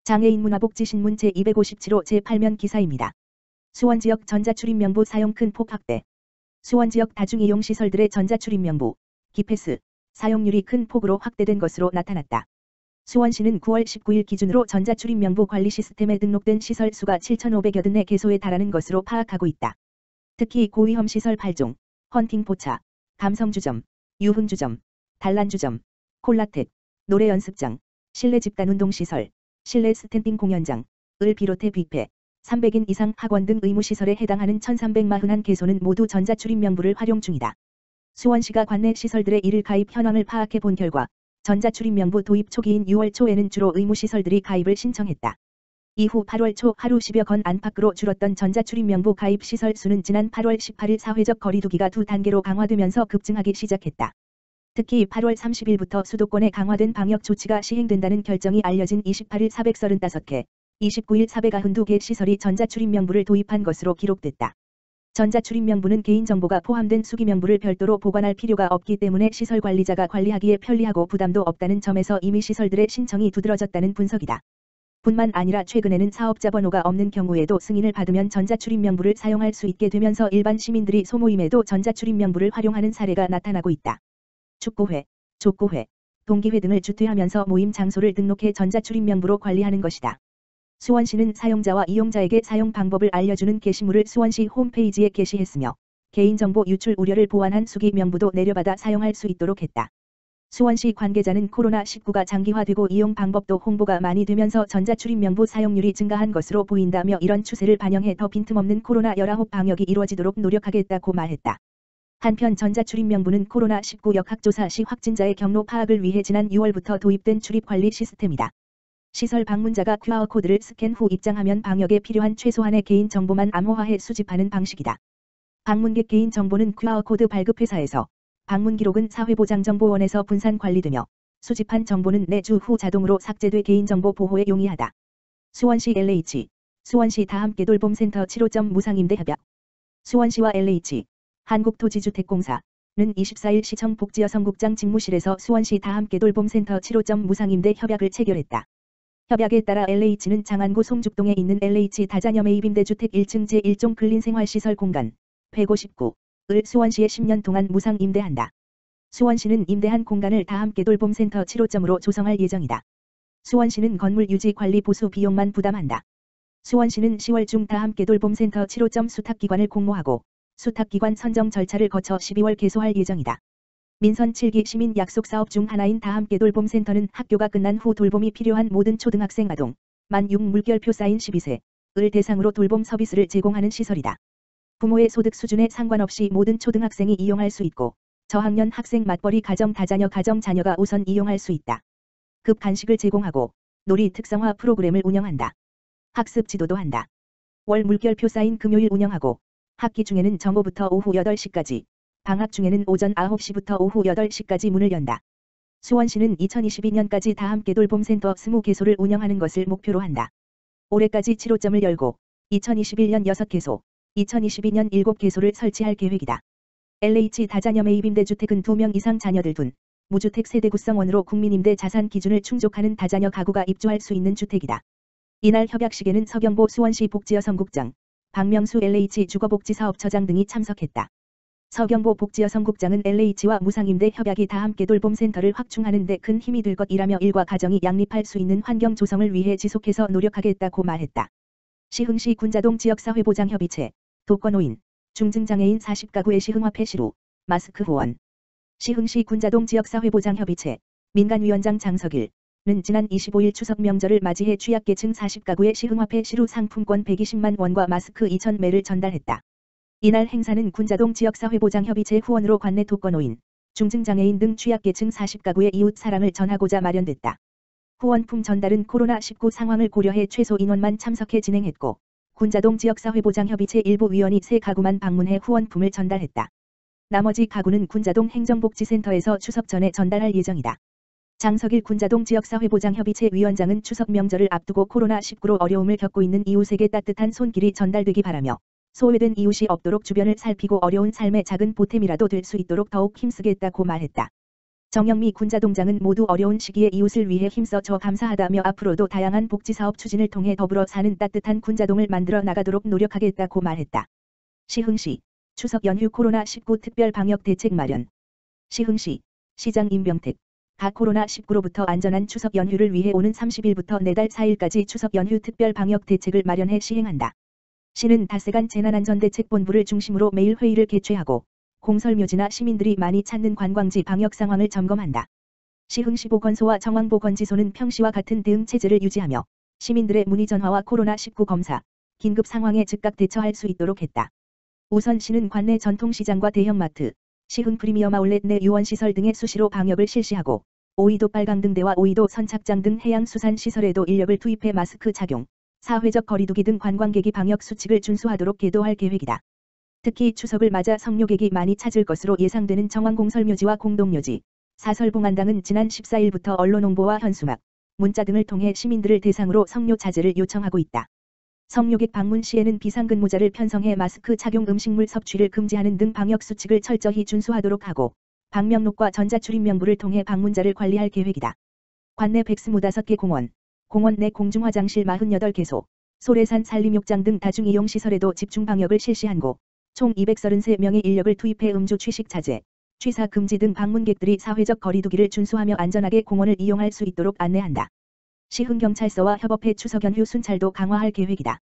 장애인 문화복지신문 제257호 제8면 기사입니다. 수원지역 전자출입명부 사용 큰 폭 확대. 수원지역 다중이용시설들의 전자출입명부, 기패스, 사용률이 큰 폭으로 확대된 것으로 나타났다. 수원시는 9월 19일 기준으로 전자출입명부 관리 시스템에 등록된 시설 수가 7,584개소에 달하는 것으로 파악하고 있다. 특히 고위험 시설 8종, 헌팅포차, 감성주점, 유흥주점, 단란주점, 콜라텍, 노래연습장, 실내 집단운동시설, 실내 스탠딩 공연장을 비롯해 뷔페, 300인 이상 학원 등 의무시설에 해당하는 1,341개소는 모두 전자출입명부를 활용 중이다. 수원시가 관내 시설들의 일일 가입 현황을 파악해 본 결과 전자출입명부 도입 초기인 6월 초에는 주로 의무시설들이 가입을 신청했다. 이후 8월 초 하루 10여 건 안팎으로 줄었던 전자출입명부 가입 시설 수는 지난 8월 18일 사회적 거리두기가 2단계로 강화되면서 급증하기 시작했다. 특히 8월 30일부터 수도권에 강화된 방역 조치가 시행된다는 결정이 알려진 28일 435개, 29일 492개 시설이 전자출입명부를 도입한 것으로 기록됐다. 전자출입명부는 개인정보가 포함된 수기명부를 별도로 보관할 필요가 없기 때문에 시설 관리자가 관리하기에 편리하고 부담도 없다는 점에서 이미 시설들의 신청이 두드러졌다는 분석이다. 뿐만 아니라 최근에는 사업자 번호가 없는 경우에도 승인을 받으면 전자출입명부를 사용할 수 있게 되면서 일반 시민들이 소모임에도 전자출입명부를 활용하는 사례가 나타나고 있다. 축구회, 족구회, 동기회 등을 주퇴하면서 모임 장소를 등록해 전자출입명부로 관리하는 것이다. 수원시는 사용자와 이용자에게 사용 방법을 알려주는 게시물을 수원시 홈페이지에 게시했으며 개인정보 유출 우려를 보완한 수기명부도 내려받아 사용할 수 있도록 했다. 수원시 관계자는 코로나19가 장기화되고 이용 방법도 홍보가 많이 되면서 전자출입명부 사용률이 증가한 것으로 보인다며 이런 추세를 반영해 더 빈틈없는 코로나19 방역이 이루어지도록 노력하겠다고 말했다. 한편 전자출입명부는 코로나19 역학조사 시 확진자의 경로 파악을 위해 지난 6월부터 도입된 출입관리 시스템이다. 시설 방문자가 QR코드를 스캔 후 입장하면 방역에 필요한 최소한의 개인정보만 암호화해 수집하는 방식이다. 방문객 개인정보는 QR코드 발급회사에서, 방문 기록은 사회보장정보원에서 분산 관리되며 수집한 정보는 4주 후 자동으로 삭제돼 개인정보 보호에 용이하다. 수원시 LH, 수원시 다함께돌봄센터 7호점 무상임대 협약. 수원시와 LH, 한국토지주택공사는 24일 시청 복지여성국장 직무실에서 수원시 다함께돌봄센터 7호점 무상임대 협약을 체결했다. 협약에 따라 LH는 장안구 송죽동에 있는 LH 다자녀 매입임대주택 1층 제1종 근린생활시설 공간 159을 수원시에 10년 동안 무상 임대한다. 수원시는 임대한 공간을 다함께돌봄센터 7호점으로 조성할 예정이다. 수원시는 건물 유지 관리 보수 비용만 부담한다. 수원시는 10월 중 다함께돌봄센터 7호점 수탁기관을 공모하고 수탁기관 선정 절차를 거쳐 12월 개소할 예정이다. 민선 7기 시민 약속 사업 중 하나인 다함께돌봄센터는 학교가 끝난 후 돌봄이 필요한 모든 초등학생 아동, 만 6 물결표 쌓인 12세를 대상으로 돌봄 서비스를 제공하는 시설이다. 부모의 소득 수준에 상관없이 모든 초등학생이 이용할 수 있고 저학년 학생 맞벌이 가정 다자녀 가정 자녀가 우선 이용할 수 있다. 급 간식을 제공하고 놀이 특성화 프로그램을 운영한다. 학습 지도도 한다. 월 물결표 쌓인 금요일 운영하고 학기 중에는 정오부터 오후 8시까지, 방학 중에는 오전 9시부터 오후 8시까지 문을 연다. 수원시는 2022년까지 다함께돌봄센터 20개소를 운영하는 것을 목표로 한다. 올해까지 7호점을 열고 2021년 6개소, 2022년 7개소를 설치할 계획이다. LH 다자녀 매입임대주택은 2명 이상 자녀들 둔 무주택 세대 구성원으로 국민임대 자산 기준을 충족하는 다자녀 가구가 입주할 수 있는 주택이다. 이날 협약식에는 서경보 수원시 복지여성국장, 박명수 LH 주거복지사업처장 등이 참석했다. 서경보 복지여성국장은 LH와 무상임대 협약이 다함께돌봄센터를 확충하는 데 큰 힘이 될 것이라며 일과 가정이 양립할 수 있는 환경 조성을 위해 지속해서 노력하겠다고 말했다. 시흥시 군자동 지역사회보장협의체, 독거노인, 중증장애인 40가구의 시흥화폐 시루, 마스크 후원. 시흥시 군자동 지역사회보장협의체, 민간위원장 장석일은 지난 25일 추석 명절을 맞이해 취약계층 40가구의 시흥화폐 시루 상품권 120만 원과 마스크 2,000매를 전달했다. 이날 행사는 군자동 지역사회보장협의체 후원으로 관내 독거노인, 중증장애인 등 취약계층 40가구의 이웃 사랑을 전하고자 마련됐다. 후원품 전달은 코로나19 상황을 고려해 최소 인원만 참석해 진행했고 군자동 지역사회보장협의체 일부 위원이 3가구만 방문해 후원품을 전달했다. 나머지 가구는 군자동 행정복지센터에서 추석 전에 전달할 예정이다. 장석일 군자동 지역사회보장협의체 위원장은 추석 명절을 앞두고 코로나19로 어려움을 겪고 있는 이웃에게 따뜻한 손길이 전달되기 바라며 소외된 이웃이 없도록 주변을 살피고 어려운 삶의 작은 보탬이라도 될 수 있도록 더욱 힘쓰겠다고 말했다. 정영미 군자동장은 모두 어려운 시기에 이웃을 위해 힘써줘 감사하다며 앞으로도 다양한 복지사업 추진을 통해 더불어 사는 따뜻한 군자동을 만들어 나가도록 노력하겠다고 말했다. 시흥시 추석 연휴 코로나19 특별 방역 대책 마련. 시흥시 시장 임병택 가 코로나19로부터 안전한 추석 연휴를 위해 오는 30일부터 내달 4일까지 추석 연휴 특별 방역 대책을 마련해 시행한다. 시는 닷새간 재난안전대책본부를 중심으로 매일 회의를 개최하고 공설묘지나 시민들이 많이 찾는 관광지 방역 상황을 점검한다. 시흥시 보건소와 정황보건지소는 평시와 같은 대응 체제를 유지하며 시민들의 문의 전화와 코로나19 검사, 긴급 상황에 즉각 대처할 수 있도록 했다. 우선 시는 관내 전통시장과 대형마트, 시흥 프리미엄 아울렛 내 유원시설 등의 수시로 방역을 실시하고 오이도 빨강등대와 오이도 선착장 등 해양수산시설에도 인력을 투입해 마스크 착용, 사회적 거리두기 등 관광객이 방역 수칙을 준수하도록 계도할 계획이다. 특히 추석을 맞아 성묘객이 많이 찾을 것으로 예상되는 정왕공설묘지와 공동묘지, 사설봉안당은 지난 14일부터 언론 홍보와 현수막, 문자 등을 통해 시민들을 대상으로 성묘 자제를 요청하고 있다. 성묘객 방문 시에는 비상근무자를 편성해 마스크 착용, 음식물 섭취를 금지하는 등 방역 수칙을 철저히 준수하도록 하고 방명록과 전자출입명부를 통해 방문자를 관리할 계획이다. 관내 백스모 5개 공원, 공원 내 공중화장실 48개소, 소래산 산림욕장 등 다중이용시설에도 집중 방역을 실시한고 총 233명의 인력을 투입해 음주 취식 자제, 취사 금지 등 방문객들이 사회적 거리두기를 준수하며 안전하게 공원을 이용할 수 있도록 안내한다. 시흥경찰서와 협업해 추석 연휴 순찰도 강화할 계획이다.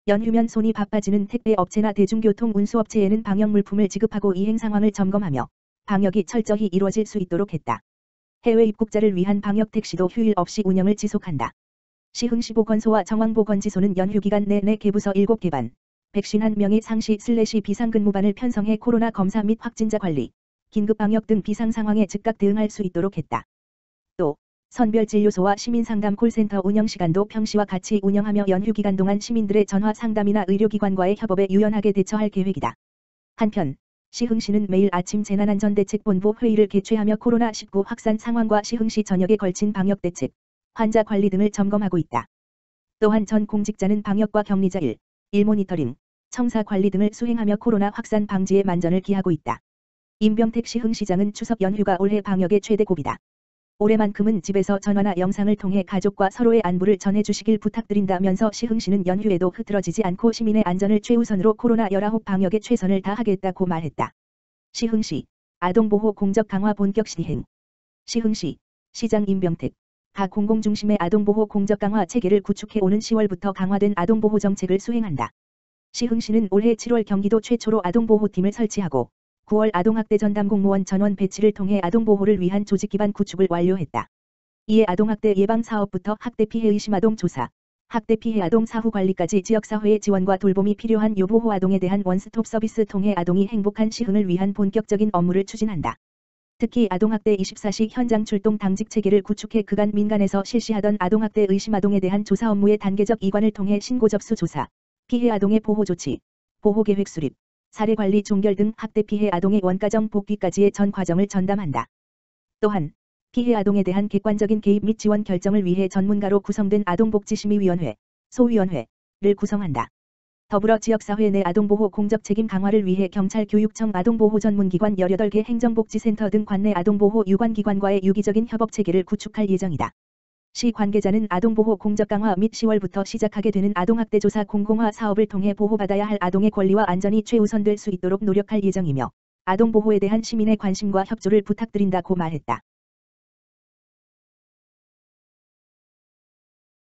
연휴면 손이 바빠지는 택배 업체나 대중교통 운수업체에는 방역 물품을 지급하고 이행 상황을 점검하며 방역이 철저히 이루어질 수 있도록 했다. 해외 입국자를 위한 방역 택시도 휴일 없이 운영을 지속한다. 시흥시 보건소와 정황보건지소는 연휴 기간 내내 개부서 7개 반, 151명의 상시/시 비상근무반을 편성해 코로나 검사 및 확진자 관리, 긴급 방역 등 비상 상황에 즉각 대응할 수 있도록 했다. 또 선별진료소와 시민상담 콜센터 운영 시간도 평시와 같이 운영하며 연휴 기간 동안 시민들의 전화 상담이나 의료기관과의 협업에 유연하게 대처할 계획이다. 한편 시흥시는 매일 아침 재난안전대책본부 회의를 개최하며 코로나19 확산 상황과 시흥시 전역에 걸친 방역대책, 환자 관리 등을 점검하고 있다. 또한 전 공직자는 방역과 격리자 일 모니터링, 청사 관리 등을 수행하며 코로나 확산 방지에 만전을 기하고 있다. 임병택 시흥시장은 추석 연휴가 올해 방역의 최대 고비다. 올해만큼은 집에서 전화나 영상을 통해 가족과 서로의 안부를 전해주시길 부탁드린다면서 시흥시는 연휴에도 흐트러지지 않고 시민의 안전을 최우선으로 코로나19 방역에 최선을 다하겠다고 말했다. 시흥시 아동보호 공적 강화 본격 시행. 시흥시 시장 임병택 가 공공중심의 아동보호 공적 강화 체계를 구축해 오는 10월부터 강화된 아동보호 정책을 수행한다. 시흥시는 올해 7월 경기도 최초로 아동보호팀을 설치하고 9월 아동학대 전담 공무원 전원 배치를 통해 아동보호를 위한 조직 기반 구축을 완료했다. 이에 아동학대 예방 사업부터 학대 피해 의심 아동 조사, 학대 피해 아동 사후 관리까지 지역사회의 지원과 돌봄이 필요한 요보호 아동에 대한 원스톱 서비스 통해 아동이 행복한 시흥을 위한 본격적인 업무를 추진한다. 특히 아동학대 24시 현장 출동 당직 체계를 구축해 그간 민간에서 실시하던 아동학대 의심 아동에 대한 조사 업무의 단계적 이관을 통해 신고 접수 조사, 피해 아동의 보호 조치, 보호계획 수립, 사례관리 종결 등 학대 피해 아동의 원가정 복귀까지의 전 과정을 전담한다. 또한 피해 아동에 대한 객관적인 개입 및 지원 결정을 위해 전문가로 구성된 아동복지심의위원회, 소위원회를 구성한다. 더불어 지역사회 내 아동보호 공적 책임 강화를 위해 경찰교육청 아동보호 전문기관 18개 행정복지센터 등 관내 아동보호 유관기관과의 유기적인 협업체계를 구축할 예정이다. 시 관계자는 아동보호 공적 강화 및 10월부터 시작하게 되는 아동학대 조사 공공화 사업을 통해 보호받아야 할 아동의 권리와 안전이 최우선될 수 있도록 노력할 예정이며 아동보호에 대한 시민의 관심과 협조를 부탁드린다고 말했다.